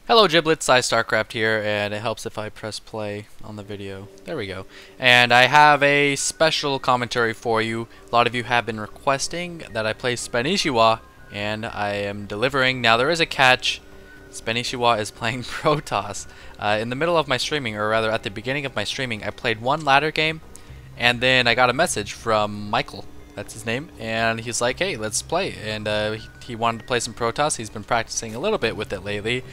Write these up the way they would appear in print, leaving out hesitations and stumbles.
Hello Giblets, PsyStarcraft here, and it helps if I press play on the video. There we go. And I have a special commentary for you. A lot of you have been requesting that I play Spanishiwa, and I am delivering. Now there is a catch. Spanishiwa is playing Protoss. In the middle of my streaming, or rather at the beginning of my streaming, I played one ladder game, and then I got a message from Michael. That's his name, and he's like, hey, let's play. And he wanted to play some Protoss. He's been practicing a little bit with it lately.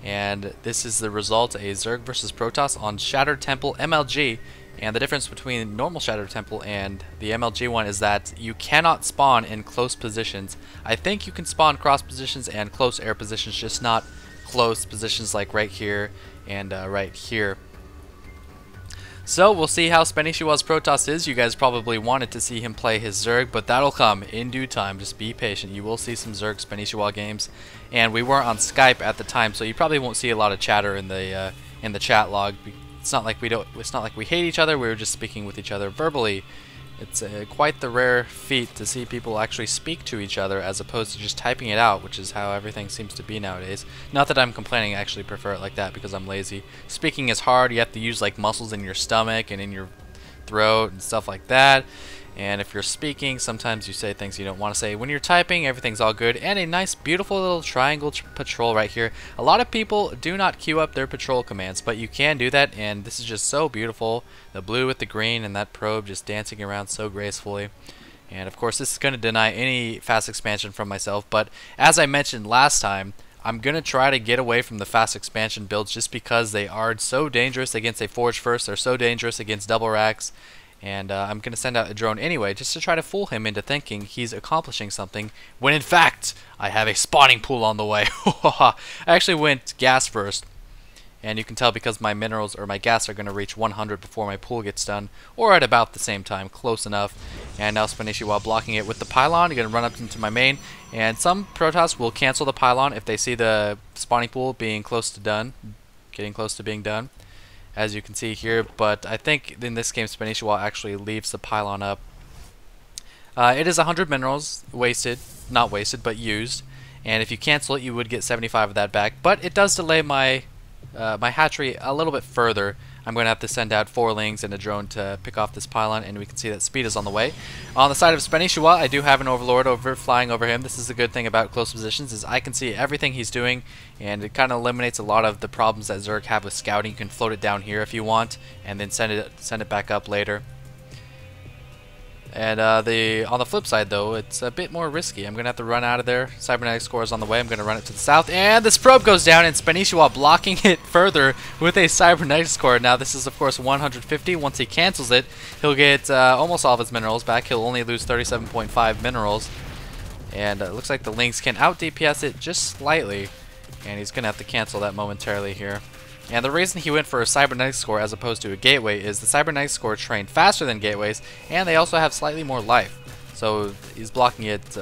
And this is the result, a Zerg versus Protoss on Shattered Temple MLG. And the difference between normal Shattered Temple and the MLG one is that you cannot spawn in close positions. I think you can spawn cross positions and close air positions, just not close positions like right here and right here. So we'll see how Spanishiwa's Protoss is. You guys probably wanted to see him play his Zerg, but that'll come in due time. Just be patient. You will see some Zerg Spanishiwa games, and we weren't on Skype at the time, so you probably won't see a lot of chatter in the chat log. It's not like we hate each other. We were just speaking with each other verbally. It's quite the rare feat to see people actually speak to each other as opposed to just typing it out, which is how everything seems to be nowadays. Not that I'm complaining, I actually prefer it like that because I'm lazy. Speaking is hard. You have to use like muscles in your stomach and in your throat and stuff like that. And if you're speaking, sometimes you say things you don't want to say. When you're typing, everything's all good. And a nice, beautiful little triangle patrol right here. A lot of people do not queue up their patrol commands, but you can do that, and this is just so beautiful. The blue with the green and that probe just dancing around so gracefully. And of course, this is going to deny any fast expansion from myself, but as I mentioned last time, I'm going to try to get away from the fast expansion builds just because they are so dangerous against a Forge First. They're so dangerous against double racks. And I'm going to send out a drone anyway, just to try to fool him into thinking he's accomplishing something, when in fact, I have a spawning pool on the way. I actually went gas first, and you can tell because my minerals or my gas are going to reach 100 before my pool gets done, or at about the same time, close enough. And now Spanishiwa blocking it with the pylon. I'm going to run up into my main, and some Protoss will cancel the pylon if they see the spawning pool being close to done, getting close to being done, as you can see here, but I think in this game Spanishiwa actually leaves the pylon up. It is 100 minerals wasted, not wasted, but used, and if you cancel it you would get 75 of that back, but it does delay my my hatchery a little bit further. I'm going to have to send out 4 lings and a drone to pick off this pylon, and we can see that speed is on the way. On the side of Spanishiwa, I do have an overlord flying over him. This is a good thing about close positions, is I can see everything he's doing, and it kind of eliminates a lot of the problems that Zerg have with scouting. You can float it down here if you want, and then send it back up later. And on the flip side, though, it's a bit more risky. I'm going to have to run out of there. Cybernetic score is on the way. I'm going to run it to the south. And this probe goes down, and Spanishiwa blocking it further with a cybernetic score. Now, this is, of course, 150. Once he cancels it, he'll get almost all of his minerals back. He'll only lose 37.5 minerals. And it looks like the Lynx can out-DPS it just slightly. And he's going to have to cancel that momentarily here. And the reason he went for a cybernetic score as opposed to a gateway is the cybernetic score train faster than gateways, and they also have slightly more life. So he's blocking it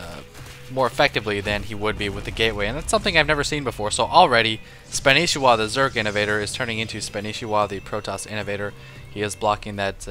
more effectively than he would be with the gateway, and that's something I've never seen before. So already, Spanishiwa the Zerg innovator is turning into Spanishiwa the Protoss innovator. He is blocking that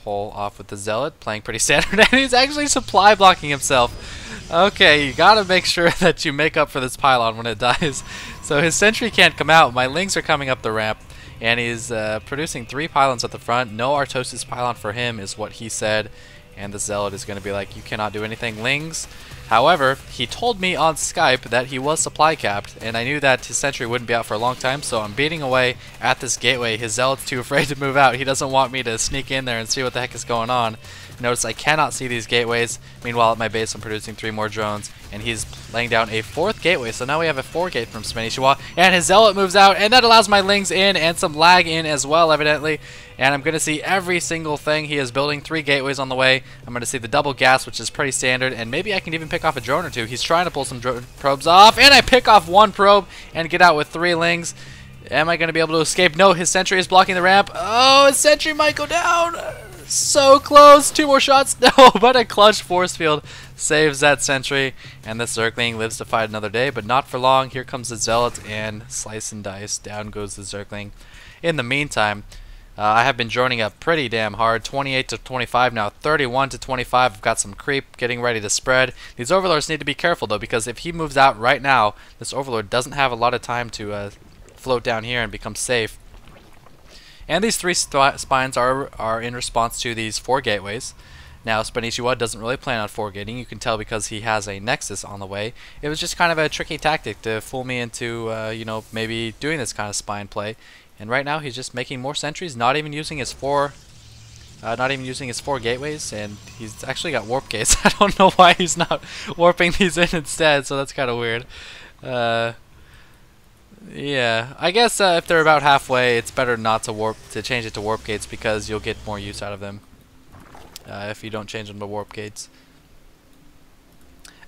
hole off with the Zealot, playing pretty standard, and he's actually supply blocking himself. Okay, you gotta make sure that you make up for this pylon when it dies. So his sentry can't come out. My lings are coming up the ramp, and he's producing 3 pylons at the front. No Artosis pylon for him is what he said, and the Zealot is going to be like, you cannot do anything, lings. However, he told me on Skype that he was supply capped, and I knew that his sentry wouldn't be out for a long time, so I'm beating away at this gateway. His Zealot's too afraid to move out. He doesn't want me to sneak in there and see what the heck is going on. Notice I cannot see these gateways. Meanwhile, at my base, I'm producing 3 more drones, and he's laying down a 4th gateway. So now we have a 4 gate from Spanishiwa, and his Zealot moves out, and that allows my lings in and some lag in as well, evidently. And I'm going to see every single thing. He is building 3 gateways on the way. I'm going to see the double gas, which is pretty standard, and maybe I can even pick off a drone or 2. He's trying to pull some probes off, and I pick off 1 probe and get out with 3 lings. Am I going to be able to escape? No, his sentry is blocking the ramp. Oh, his sentry might go down. So close. 2 more shots. No, but a clutch force field saves that sentry, and the Zergling lives to fight another day, but not for long. Here comes the Zealot, and slice and dice. Down goes the Zergling. In the meantime, I have been droning up pretty damn hard. 28 to 25 now, 31 to 25. I've got some creep getting ready to spread. These overlords need to be careful, though, because if he moves out right now, this overlord doesn't have a lot of time to float down here and become safe. And these 3 spines are in response to these 4 gateways. Now, Spanishiwa doesn't really plan on 4 gating. You can tell because he has a Nexus on the way. It was just kind of a tricky tactic to fool me into, you know, maybe doing this kind of spine play. And right now, he's just making more sentries, not even using his 4 gateways, and he's actually got warp gates. I don't know why he's not warping these in instead, so that's kind of weird. Yeah, I guess if they're about halfway, it's better not to change it to warp gates because you'll get more use out of them if you don't change them to warp gates.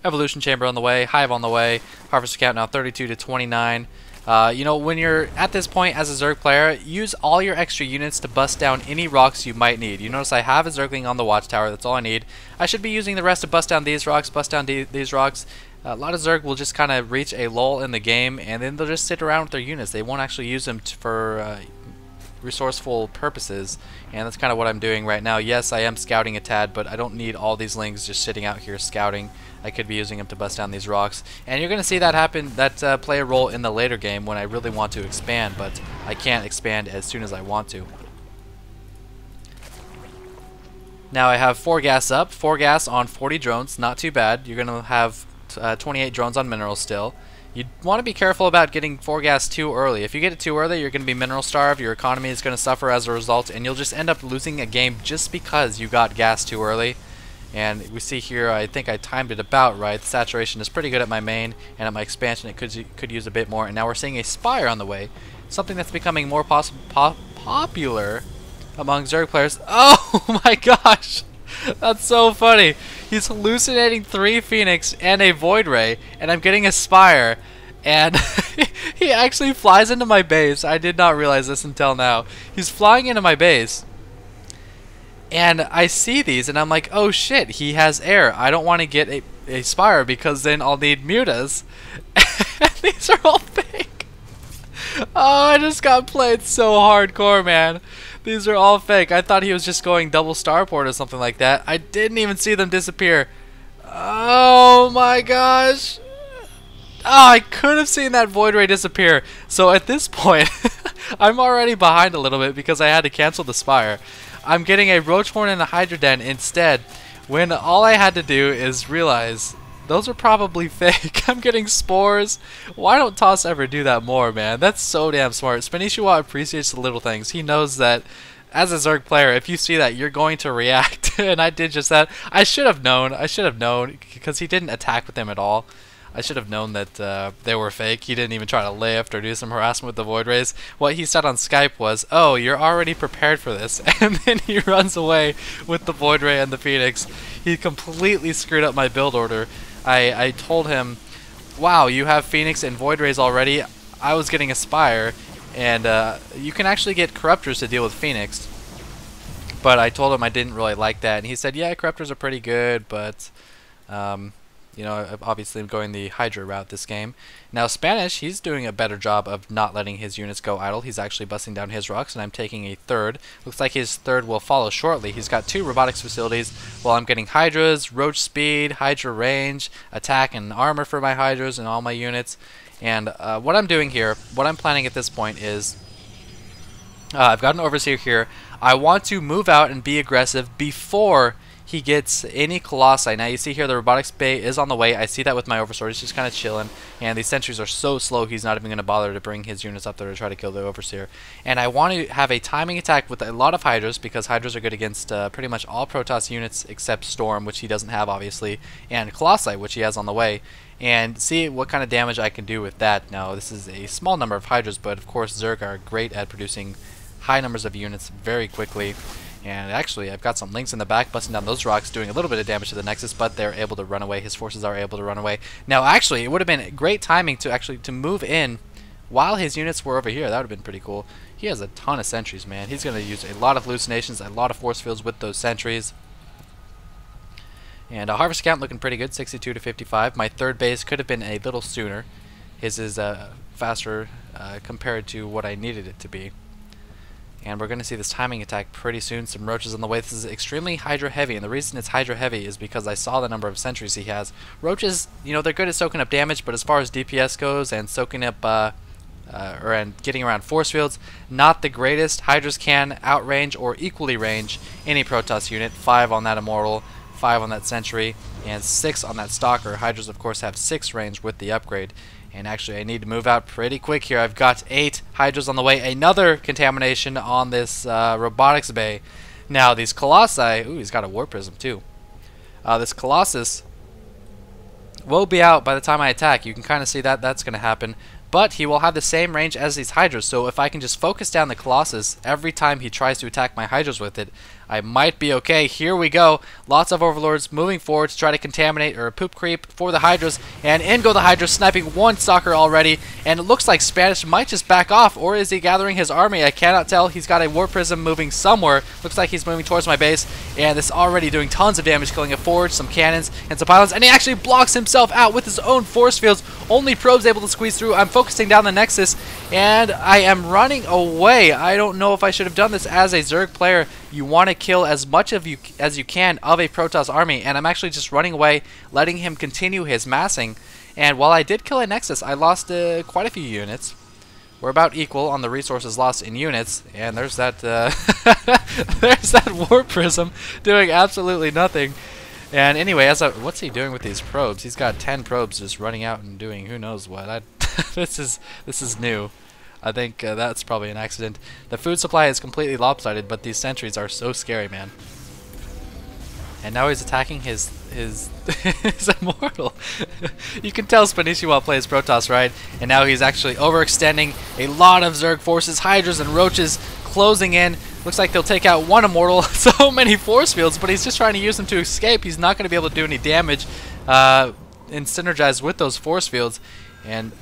Evolution chamber on the way, hive on the way, harvester count now 32 to 29. You know, when you're at this point as a Zerg player, use all your extra units to bust down any rocks you might need. You notice I have a Zergling on the watchtower, that's all I need. I should be using the rest to bust down these rocks, these rocks. A lot of Zerg will just kind of reach a lull in the game, and then they'll just sit around with their units. They won't actually use them for resourceful purposes, and that's kind of what I'm doing right now. Yes, I am scouting a tad, but I don't need all these lings just sitting out here scouting. I could be using them to bust down these rocks, and you're going to see that happen, play a role in the later game when I really want to expand, but I can't expand as soon as I want to. Now I have 4 gas up, 4 gas on 40 drones, not too bad. You're going to have 28 drones on minerals still. You want to be careful about getting 4 gas too early. If you get it too early, you're going to be mineral starved, your economy is going to suffer as a result, and you'll just end up losing a game just because you got gas too early. And we see here, I think I timed it about right. The saturation is pretty good at my main, and at my expansion it could use a bit more. And now we're seeing a Spire on the way, something that's becoming more popular among Zerg players. Oh my gosh! That's so funny. He's hallucinating 3 Phoenix and a Void Ray, and I'm getting a Spire, and he actually flies into my base. I did not realize this until now. He's flying into my base, and I see these, and I'm like, oh shit, he has air. I don't want to get a Spire because then I'll need mutas. These are all fake. Oh, I just got played so hardcore, man. These are all fake. I thought he was just going double starport or something like that. I didn't even see them disappear. Oh my gosh. Oh, I could have seen that Void Ray disappear. So at this point, I'm already behind a little bit because I had to cancel the Spire. I'm getting a Roach Horn and a Hydra Den instead, when all I had to do is realize those are probably fake. I'm getting spores. Why don't Toss ever do that more, man? That's so damn smart. Spanishiwa appreciates the little things. He knows that as a Zerg player, if you see that, you're going to react. And I did just that. I should have known. I should have known because he didn't attack with them at all. I should have known that they were fake. He didn't even try to lift or do some harassment with the Void Rays. What he said on Skype was, oh, you're already prepared for this. And then he runs away with the Void Ray and the Phoenix. He completely screwed up my build order. I told him, wow, you have Phoenix and Void Rays already. I was getting a Spire, and you can actually get Corruptors to deal with Phoenix. But I told him I didn't really like that, and he said, yeah, Corruptors are pretty good, but you know, obviously I'm going the Hydra route this game. Now Spanish, he's doing a better job of not letting his units go idle. He's actually busting down his rocks, and I'm taking a third. Looks like his third will follow shortly. He's got 2 robotics facilities, while I'm getting Hydras, Roach speed, Hydra range, attack and armor for my Hydras and all my units. And what I'm doing here, what I'm planning at this point is, I've got an Overseer here. I want to move out and be aggressive before he gets any Colossi. Now you see here the robotics bay is on the way. I see that with my Overseer. He's just kind of chilling, and these sentries are so slow he's not even going to bother to bring his units up there to try to kill the Overseer. And I want to have a timing attack with a lot of Hydras, because Hydras are good against pretty much all Protoss units except Storm, which he doesn't have obviously, and Colossi, which he has on the way, and see what kind of damage I can do with that. Now this is a small number of Hydras, but of course Zerg are great at producing high numbers of units very quickly. And actually, I've got some links in the back busting down those rocks, doing a little bit of damage to the Nexus, but they're able to run away. His forces are able to run away. Now, actually, it would have been great timing to move in while his units were over here. That would have been pretty cool. He has a ton of sentries, man. He's going to use a lot of hallucinations, a lot of force fields with those sentries. And harvest count looking pretty good, 62 to 55. My third base could have been a little sooner. His is faster compared to what I needed it to be. And we're going to see this timing attack pretty soon. Some roaches on the way. This is extremely Hydra heavy, and the reason it's Hydra heavy is because I saw the number of sentries he has. Roaches, you know, they're good at soaking up damage, but as far as DPS goes and soaking up and getting around force fields. Not the greatest. Hydras can outrange or equally range any Protoss unit. 5 on that Immortal, 5 on that Sentry, and 6 on that Stalker. Hydras, of course, have 6 range with the upgrade. And actually, I need to move out pretty quick here. I've got 8 Hydras on the way. Another contamination on this robotics bay. Now, these Colossi... Ooh, he's got a War Prism, too. This Colossus will be out by the time I attack. You can kind of see that that's going to happen. But he will have the same range as these Hydras, so if I can just focus down the Colossus every time he tries to attack my Hydras with it, I might be okay. Here we go. Lots of Overlords moving forward to try to contaminate or poop creep for the Hydras, and in go the Hydras, sniping one Stalker already, and it looks like Spanish might just back off, or is he gathering his army? I cannot tell. He's got a War Prism moving somewhere. Looks like he's moving towards my base, and this is already doing tons of damage, killing a forge, some cannons, and some pylons, and he actually blocks himself out with his own force fields. Only Probe's able to squeeze through. I'm focusing down the Nexus, and I am running away. I don't know if I should have done this as a Zerg player. You want to kill as much as you can of a Protoss army, and I'm actually just running away, letting him continue his massing. And while I did kill a Nexus, I lost quite a few units. We're about equal on the resources lost in units, and there's that there's that War Prism doing absolutely nothing. And anyway, what's he doing with these probes? He's got 10 probes just running out and doing who knows what. This is new. I think that's probably an accident. The food supply is completely lopsided, but these sentries are so scary, man. And now he's attacking his Immortal. You can tell Spanishiwa plays Protoss, right? And now he's actually overextending a lot of Zerg forces, Hydras and Roaches closing in. Looks like they'll take out one Immortal. So many force fields, but he's just trying to use them to escape. He's not going to be able to do any damage and synergize with those force fields. And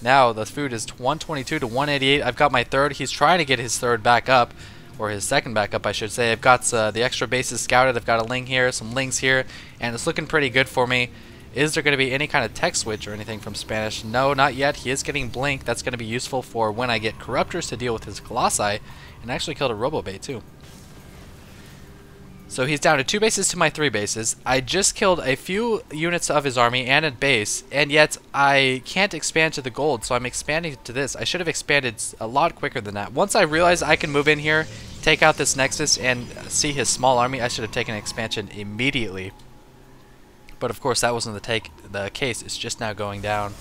now the food is 122 to 188. I've got my third. He's trying to get his third back up, or his second back up, I should say. I've got the extra bases scouted. I've got a Ling here, some Lings here, and it's looking pretty good for me. Is there going to be any kind of tech switch or anything from Spanish? No, not yet. He is getting Blink. That's going to be useful for when I get Corruptors to deal with his Colossi, and actually killed a Robobay too. So he's down to 2 bases to my 3 bases. I just killed a few units of his army and a base, and yet I can't expand to the gold, so I'm expanding to this. I should have expanded a lot quicker than that. Once I realized I can move in here, take out this Nexus, and see his small army, I should have taken an expansion immediately. But of course that wasn't the case. It's just now going down.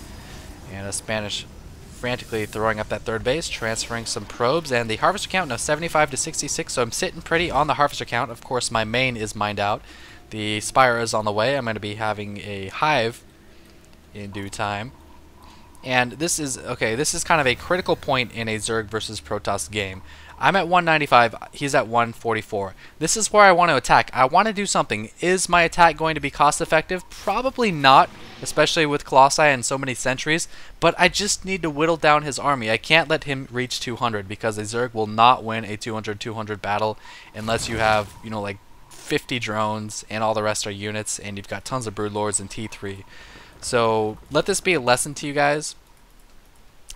And a Spanish frantically throwing up that third base, transferring some probes, and the harvester count now 75 to 66, so I'm sitting pretty on the harvester count. Of course my main is mined out. The Spire is on the way. I'm going to be having a hive in due time. And this is kind of a critical point in a Zerg versus Protoss game. I'm at 195, he's at 144. This is where I want to attack. I want to do something. Is my attack going to be cost effective? Probably not, especially with Colossi and so many sentries, but I just need to whittle down his army. I can't let him reach 200 because a Zerg will not win a 200-200 battle unless you have, you know, like 50 drones and all the rest are units and you've got tons of Broodlords and T3. So let this be a lesson to you guys.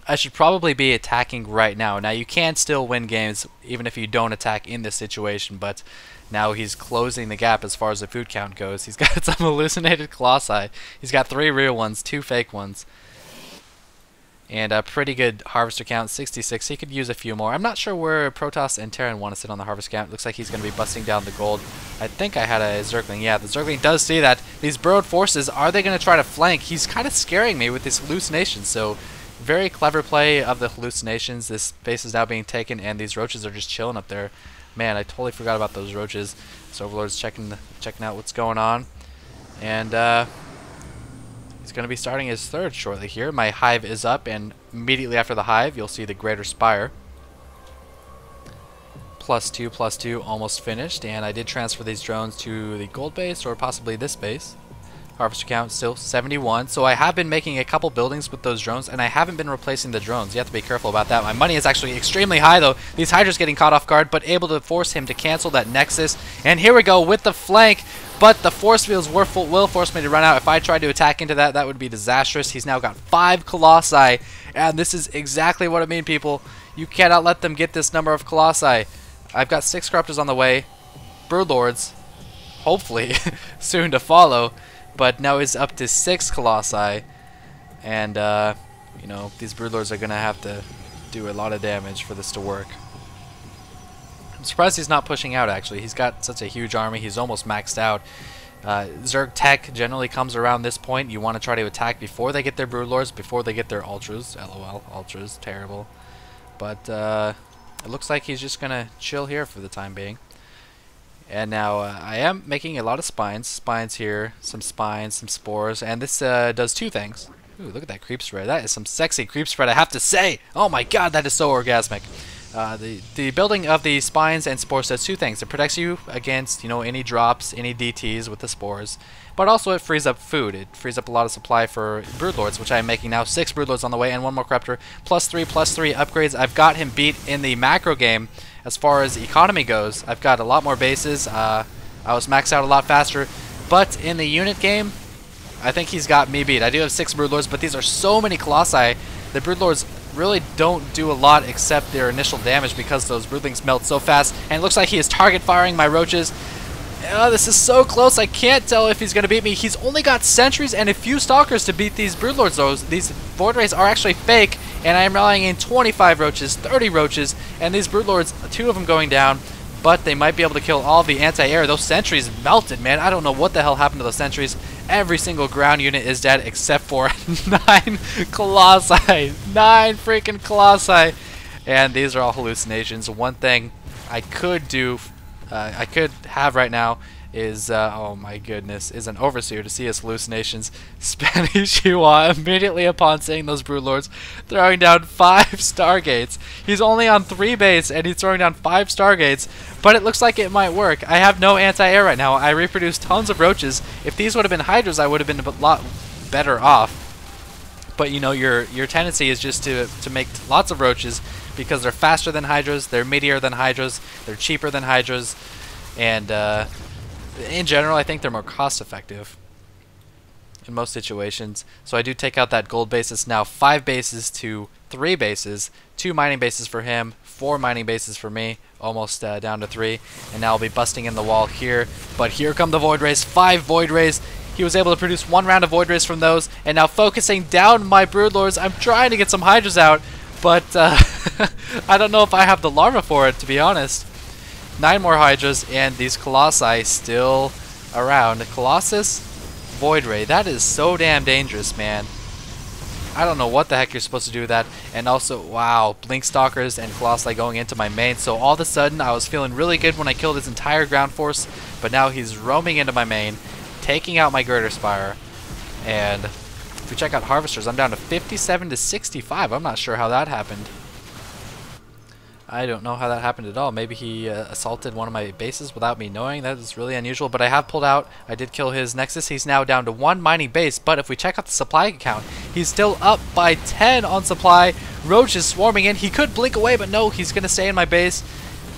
I should probably be attacking right now. Now you can still win games even if you don't attack in this situation, but now he's closing the gap as far as the food count goes. He's got some hallucinated Colossi. He's got 3 real ones, 2 fake ones. And a pretty good harvester count, 66. He could use a few more. I'm not sure where Protoss and Terran want to sit on the harvest count. Looks like he's going to be busting down the gold. I think I had a Zergling. Yeah, the Zergling does see that. These burrowed forces, are they going to try to flank? He's kind of scaring me with this hallucination, so very clever play of the hallucinations. This base is now being taken, and these Roaches are just chilling up there. Man, I totally forgot about those Roaches. So Overlord's checking out what's going on. And he's going to be starting his third shortly here. My hive is up, and immediately after the hive, you'll see the Greater Spire. +2, almost finished. And I did transfer these drones to the gold base, or possibly this base. Harvester count still 71. So I have been making a couple buildings with those drones, and I haven't been replacing the drones. You have to be careful about that. My money is actually extremely high, though. These Hydras getting caught off guard, but able to force him to cancel that Nexus. And here we go with the flank. But the force fields will force me to run out. If I tried to attack into that, that would be disastrous. He's now got 5 Colossi. And this is exactly what I mean, people. You cannot let them get this number of Colossi. I've got 6 Corruptors on the way. Broodlords, hopefully, soon to follow. But now he's up to 6 Colossi. And you know, these broodlords are gonna have to do a lot of damage for this to work. I'm surprised he's not pushing out, actually. He's got such a huge army. He's almost maxed out. Zerg tech generally comes around this point. You want to try to attack before they get their broodlords, before they get their ultras. LOL, ultras, terrible. But it looks like he's just gonna chill here for the time being. And now I am making a lot of spines. Spines here, some spines, some spores, and this does two things. Ooh, look at that creep spread. That is some sexy creep spread, I have to say. Oh my god, that is so orgasmic. The building of the spines and spores does two things. It protects you against, you know, any drops, any DTs with the spores, but also it frees up food. It frees up a lot of supply for broodlords, which I am making now. 6 broodlords on the way and 1 more corruptor. +3 upgrades. I've got him beat in the macro game as far as economy goes. I've got a lot more bases. I was maxed out a lot faster, but in the unit game, I think he's got me beat. I do have 6 broodlords, but these are so many colossi. The broodlords really don't do a lot except their initial damage because those broodlings melt so fast. And it looks like he is target firing my roaches. Oh, this is so close. I can't tell if he's going to beat me. He's only got sentries and a few stalkers to beat these broodlords. These void rays are actually fake, and I am rallying in 25 roaches, 30 roaches, and these broodlords, 2 of them going down. But they might be able to kill all the anti-air. Those sentries melted, man. I don't know what the hell happened to those sentries. Every single ground unit is dead except for 9 colossi. 9 freaking colossi. And these are all hallucinations. One thing I could do, I could have right now is, oh my goodness, is an overseer to see his hallucinations. Spanishiwa immediately upon seeing those broodlords throwing down 5 stargates. He's only on 3 base and he's throwing down 5 stargates, but it looks like it might work. I have no anti-air right now. I reproduced tons of roaches. If these would have been hydras, I would have been a lot better off. But you know, your tendency is just to make lots of roaches because they're faster than hydras, they're meatier than hydras, they're cheaper than hydras, and in general, I think they're more cost effective in most situations. So I do take out that gold base. It's now 5 bases to 3 bases, 2 mining bases for him, 4 mining bases for me, almost down to 3. And now I'll be busting in the wall here. But here come the void rays, 5 void rays. He was able to produce 1 round of void rays from those, and now focusing down my broodlords. I'm trying to get some hydras out, but I don't know if I have the larva for it, to be honest. 9 more hydras, and these colossi still around. Colossus, void ray. That is so damn dangerous, man. I don't know what the heck you're supposed to do with that. And also, wow, blink stalkers and colossi going into my main. So all of a sudden, I was feeling really good when I killed his entire ground force, but now he's roaming into my main, taking out my girder spire. And if we check out harvesters, I'm down to 57 to 65. I'm not sure how that happened. I don't know how that happened at all. Maybe he assaulted one of my bases without me knowing. That is really unusual, but I have pulled out. I did kill his nexus. He's now down to 1 mining base, but if we check out the supply account, he's still up by 10 on supply. Roach is swarming in. He could blink away, but no, he's going to stay in my base,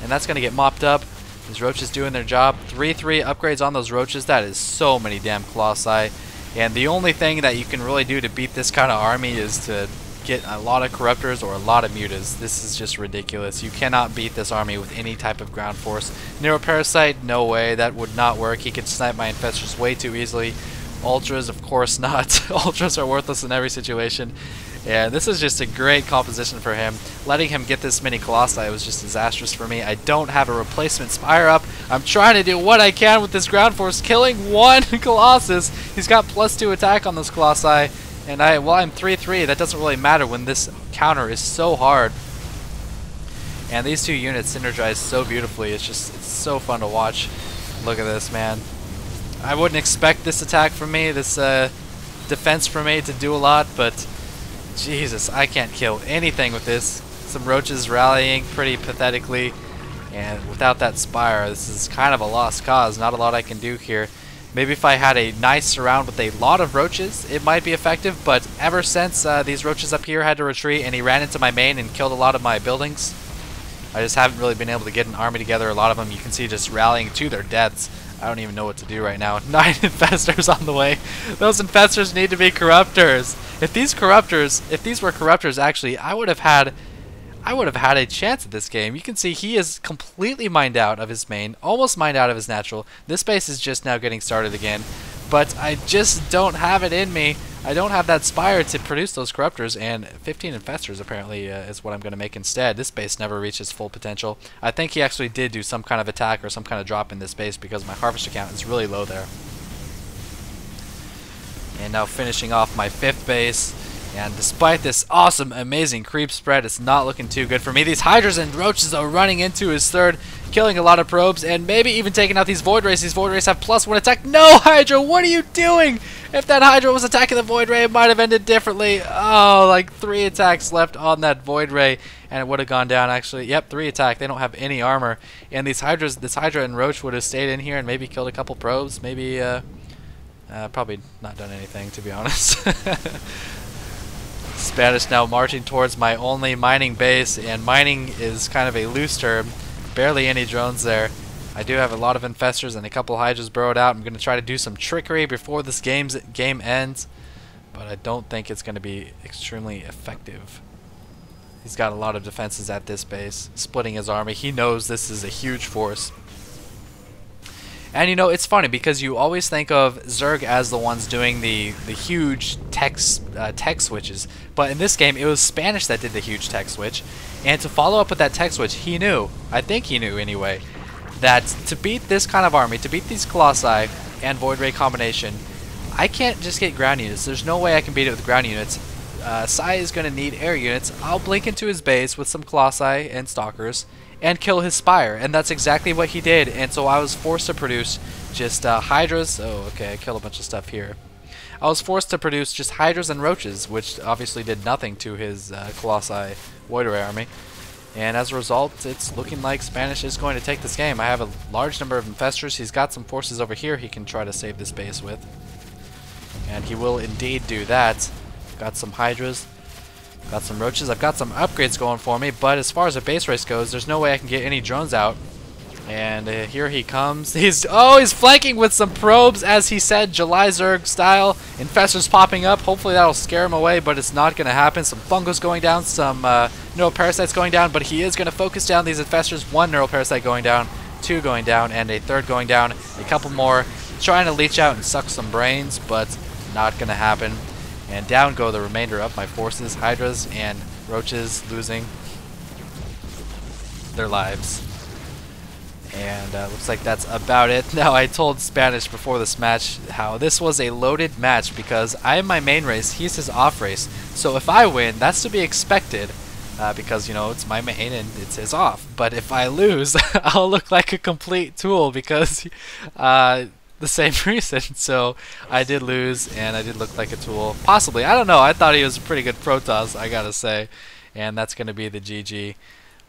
and that's going to get mopped up. These roaches doing their job. 3/3 upgrades on those roaches. That is so many damn colossi, and the only thing that you can really do to beat this kind of army is to get a lot of corruptors or a lot of mutas. This is just ridiculous. You cannot beat this army with any type of ground force. Neuroparasite, no way. That would not work. He could snipe my infestors way too easily. Ultras, of course not. Ultras are worthless in every situation. And this is just a great composition for him. Letting him get this many colossi was just disastrous for me. I don't have a replacement spire up. I'm trying to do what I can with this ground force, killing 1 colossus. He's got +2 attack on those colossi. And I'm 3/3. That doesn't really matter when this counter is so hard. And these 2 units synergize so beautifully. It's so fun to watch. Look at this, man. I wouldn't expect this attack from me, this defense from me to do a lot, but Jesus, I can't kill anything with this. Some roaches rallying pretty pathetically, and without that spire, this is kind of a lost cause. Not a lot I can do here. Maybe if I had a nice surround with a lot of roaches, it might be effective, but ever since these roaches up here had to retreat and he ran into my main and killed a lot of my buildings, I just haven't really been able to get an army together. A lot of them you can see just rallying to their deaths. I don't even know what to do right now. 9 infestors on the way. Those infestors need to be corruptors. If these were corruptors, actually, I would have had a chance at this game. You can see he is completely mined out of his main, almost mined out of his natural. This base is just now getting started again. but I just don't have it in me. I don't have that Spire to produce those Corruptors, and 15 Infestors apparently is what I'm going to make instead. This base never reached its full potential. I think he actually did do some kind of attack or some kind of drop in this base because my Harvester count is really low there. And now finishing off my 5th base. And despite this awesome, amazing creep spread, it's not looking too good for me. These Hydras and Roaches are running into his 3rd, killing a lot of probes, and maybe even taking out these Void Rays. These Void Rays have +1 attack. No, Hydra, what are you doing? If that Hydra was attacking the Void Ray, it might have ended differently. Oh, like 3 attacks left on that Void Ray, and it would have gone down, actually. Yep, 3 attack. They don't have any armor. And these Hydras, this Hydra and Roach would have stayed in here and maybe killed a couple probes. Maybe, probably not done anything, to be honest. Spanish now marching towards my only mining base, and mining is kind of a loose term. Barely any drones there. I do have a lot of Infestors and a couple Hydras burrowed out. I'm going to try to do some trickery before this game ends, but I don't think it's going to be extremely effective. He's got a lot of defenses at this base, splitting his army. He knows this is a huge force. And you know, it's funny because you always think of Zerg as the ones doing the huge tech switches, but in this game it was Spanish that did the huge tech switch. And to follow up with that tech switch, he knew, I think he knew anyway, that to beat this kind of army, to beat these Colossi and Void Ray combination, I can't just get ground units. There's no way I can beat it with ground units. Psy is going to need air units. I'll blink into his base with some Colossi and Stalkers and kill his Spire, and that's exactly what he did. And so I was forced to produce just Hydras. Oh, okay, I killed a bunch of stuff here. I was forced to produce just Hydras and Roaches, which obviously did nothing to his Colossi Void Ray army. And as a result, it's looking like Spanish is going to take this game. I have a large number of Infestors. He's got some forces over here he can try to save this base with. And he will indeed do that. Got some Hydras. Got some Roaches. I've got some upgrades going for me, but as far as a base race goes, there's no way I can get any drones out. And here he comes. He's flanking with some probes, as he said, July Zerg style. Infestors popping up. Hopefully that'll scare him away, but it's not going to happen. Some Fungos going down, some Neural Parasites going down, but he is going to focus down these Infestors. 1 Neural Parasite going down, 2 going down, and a 3rd going down. A couple more trying to leech out and suck some brains, but not going to happen. And down go the remainder of my forces. Hydras and Roaches losing their lives. And looks like that's about it. Now, I told Spanish before this match how this was a loaded match because I am my main race, he's his off race. So if I win, that's to be expected because, you know, it's my main and it's his off. But if I lose, I'll look like a complete tool because the same reason. So I did lose and I did look like a tool. Possibly. I don't know. I thought he was a pretty good Protoss, I gotta say. And that's going to be the GG.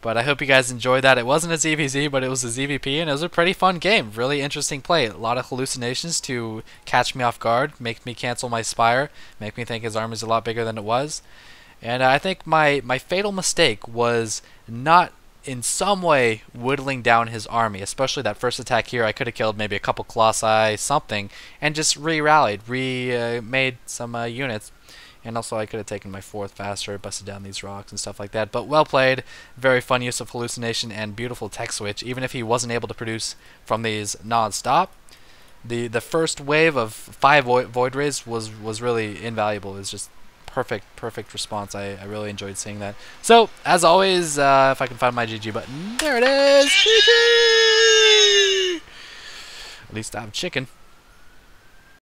But I hope you guys enjoyed that. It wasn't a ZVZ, but it was a ZVP, and it was a pretty fun game. Really interesting play. A lot of hallucinations to catch me off guard, make me cancel my Spire, make me think his army's a lot bigger than it was. And I think my fatal mistake was not in some way whittling down his army, especially that first attack here. I could have killed maybe a couple Colossi, something, and just re-rallied, made some units. And also I could have taken my 4th faster, busted down these rocks and stuff like that. But well played, very fun use of hallucination and beautiful tech switch. Even if he wasn't able to produce from these non-stop, the first wave of 5 Void Rays was really invaluable. It was just perfect response. I really enjoyed seeing that. So, as always, if I can find my GG button, there it is! GG! At least I'm chicken.